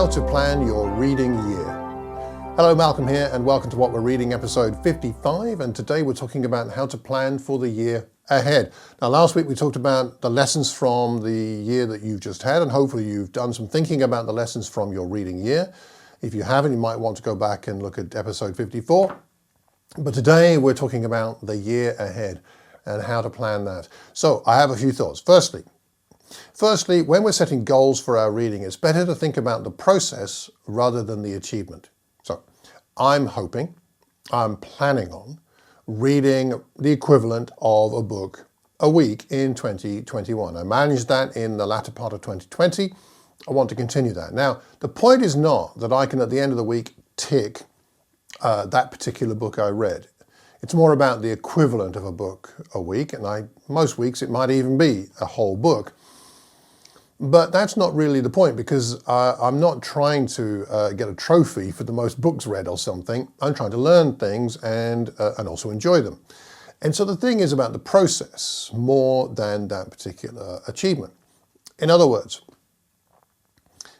How to Plan Your Reading Year. Hello, Malcolm here, and welcome to What We're Reading, episode 55, and today we're talking about how to plan for the year ahead. Now, last week we talked about the lessons from the year that you've just had, and hopefully you've done some thinking about the lessons from your reading year. If you haven't, you might want to go back and look at episode 54. But today we're talking about the year ahead and how to plan that. So I have a few thoughts. Firstly, when we're setting goals for our reading, it's better to think about the process rather than the achievement. So I'm planning on reading the equivalent of a book a week in 2021. I managed that in the latter part of 2020. I want to continue that. Now, the point is not that I can at the end of the week tick that particular book I read. It's more about the equivalent of a book a week, and most weeks it might even be a whole book. But that's not really the point, because I'm not trying to get a trophy for the most books read or something. I'm trying to learn things and also enjoy them. And so the thing is about the process more than that particular achievement. In other words,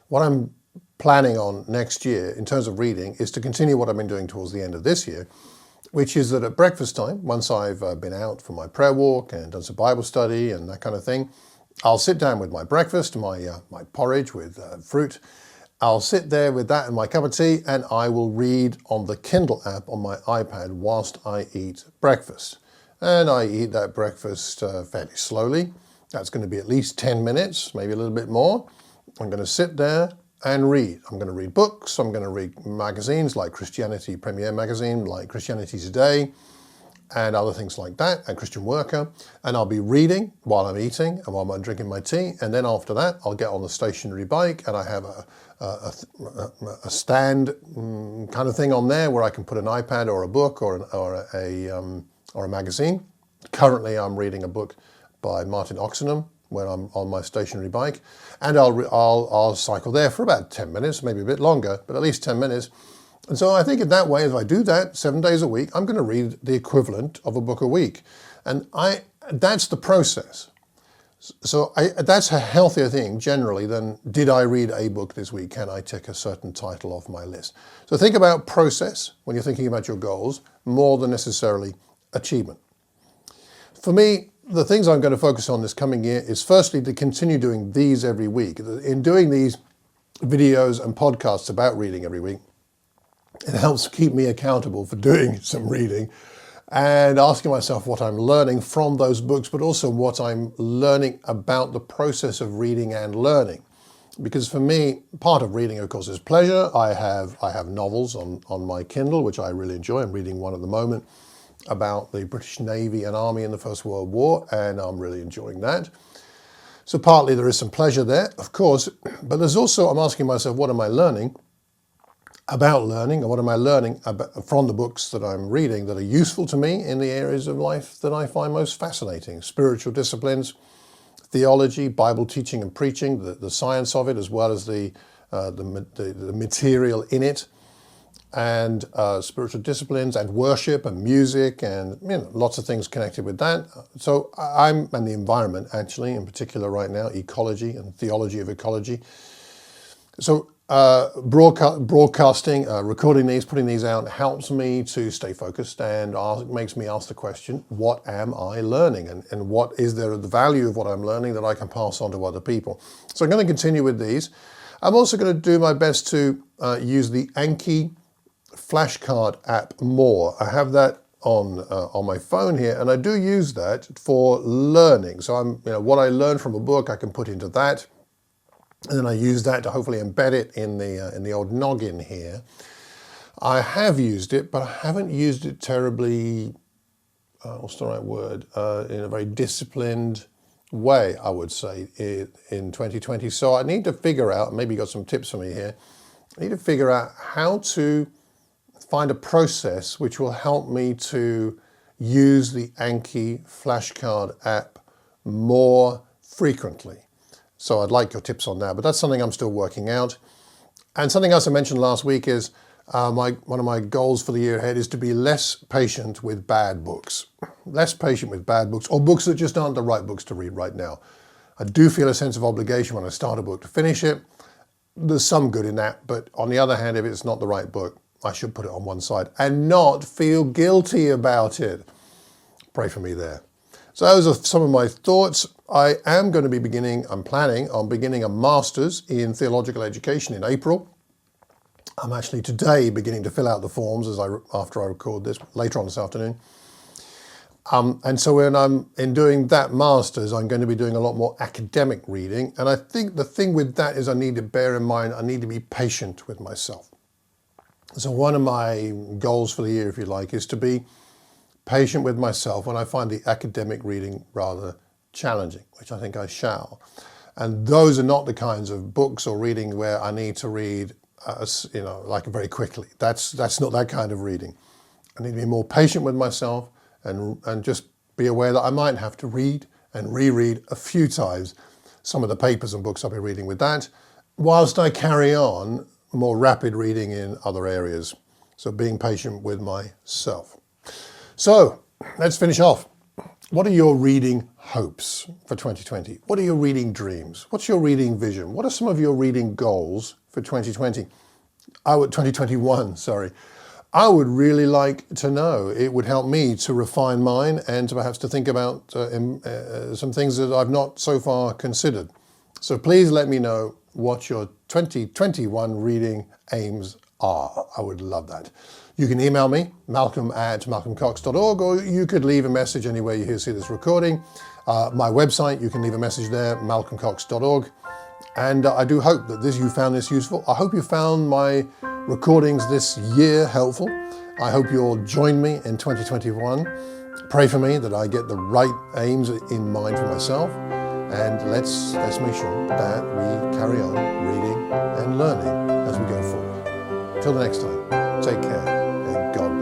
what I'm planning on next year in terms of reading is to continue what I've been doing towards the end of this year, which is that at breakfast time, once I've been out for my prayer walk and done some Bible study and that kind of thing, I'll sit down with my breakfast, my porridge with fruit. I'll sit there with that and my cup of tea, and I will read on the Kindle app on my iPad whilst I eat breakfast. And I eat that breakfast fairly slowly. That's going to be at least 10 minutes, maybe a little bit more. I'm going to sit there and read. I'm going to read books. I'm going to read magazines like Christianity Premier magazine, like Christianity Today, and other things like that, and Christian Worker. And I'll be reading while I'm eating and while I'm drinking my tea. And then after that, I'll get on the stationary bike, and I have a stand kind of thing on there where I can put an iPad or a book or a magazine. Currently, I'm reading a book by Martin Oxenham when I'm on my stationary bike, and I'll cycle there for about 10 minutes, maybe a bit longer, but at least 10 minutes. And so I think in that way, if I do that 7 days a week, I'm going to read the equivalent of a book a week. And that's the process. So that's a healthier thing generally than, did I read a book this week? Can I tick a certain title off my list? So think about process when you're thinking about your goals more than necessarily achievement. For me, the things I'm going to focus on this coming year is firstly to continue doing these every week. In doing these videos and podcasts about reading every week, it helps keep me accountable for doing some reading and asking myself what I'm learning from those books, but also what I'm learning about the process of reading and learning. Because for me, part of reading, of course, is pleasure. I have novels on my Kindle, which I really enjoy. I'm reading one at the moment about the British Navy and Army in the First World War, and I'm really enjoying that. So partly there is some pleasure there, of course, but there's also, I'm asking myself, what am I learning about learning, and what am I learning from the books that I'm reading that are useful to me in the areas of life that I find most fascinating? Spiritual disciplines, theology, Bible teaching and preaching, the science of it, as well as the material in it, and spiritual disciplines and worship and music and lots of things connected with that. So and the environment actually in particular right now, ecology and theology of ecology. So broadcasting, recording these, putting these out helps me to stay focused and makes me ask the question, what am I learning? And what is there the value of what I'm learning that I can pass on to other people? So I'm going to continue with these. I'm also going to do my best to use the Anki flashcard app more. I have that on my phone here, and I do use that for learning. So what I learn from a book, I can put into that. And then I use that to hopefully embed it in the old noggin here. I have used it, but I haven't used it terribly, what's the right word, in a very disciplined way, I would say, in 2020. So I need to figure out, maybe you got some tips for me here, I need to figure out how to find a process which will help me to use the Anki flashcard app more frequently. So I'd like your tips on that, but that's something I'm still working out. And something else I mentioned last week is one of my goals for the year ahead is to be less patient with bad books. Less patient with bad books, or books that just aren't the right books to read right now. I do feel a sense of obligation when I start a book to finish it. there's some good in that, but on the other hand, if it's not the right book, I should put it on one side and not feel guilty about it. Pray for me there. So those are some of my thoughts. I am going to be I'm planning on beginning a master's in theological education in April. I'm actually today beginning to fill out the forms after I record this, later on this afternoon. And so when I'm in doing that master's, I'm going to be doing a lot more academic reading. And I think the thing with that is I need to bear in mind, I need to be patient with myself. So one of my goals for the year, if you like, is to be patient with myself when I find the academic reading rather challenging, which I think I shall. And those are not the kinds of books or reading where I need to read, like very quickly. That's not that kind of reading. I need to be more patient with myself and just be aware that I might have to read and reread a few times some of the papers and books I'll be reading with that, whilst I carry on more rapid reading in other areas. So being patient with myself. So let's finish off. What are your reading hopes for 2020? What are your reading dreams? What's your reading vision? What are some of your reading goals for 2021, sorry. I would really like to know. It would help me to refine mine and to perhaps to think about some things that I've not so far considered. So please let me know what your 2021 reading aims are. I would love that. You can email me, malcolm@malcolmcox.org, or you could leave a message anywhere you see this recording. My website, you can leave a message there, malcolmcox.org. And I do hope that you found this useful. I hope you found my recordings this year helpful. I hope you'll join me in 2021. Pray for me that I get the right aims in mind for myself. And let's make sure that we carry on reading and learning as we go forward. Till the next time, take care and God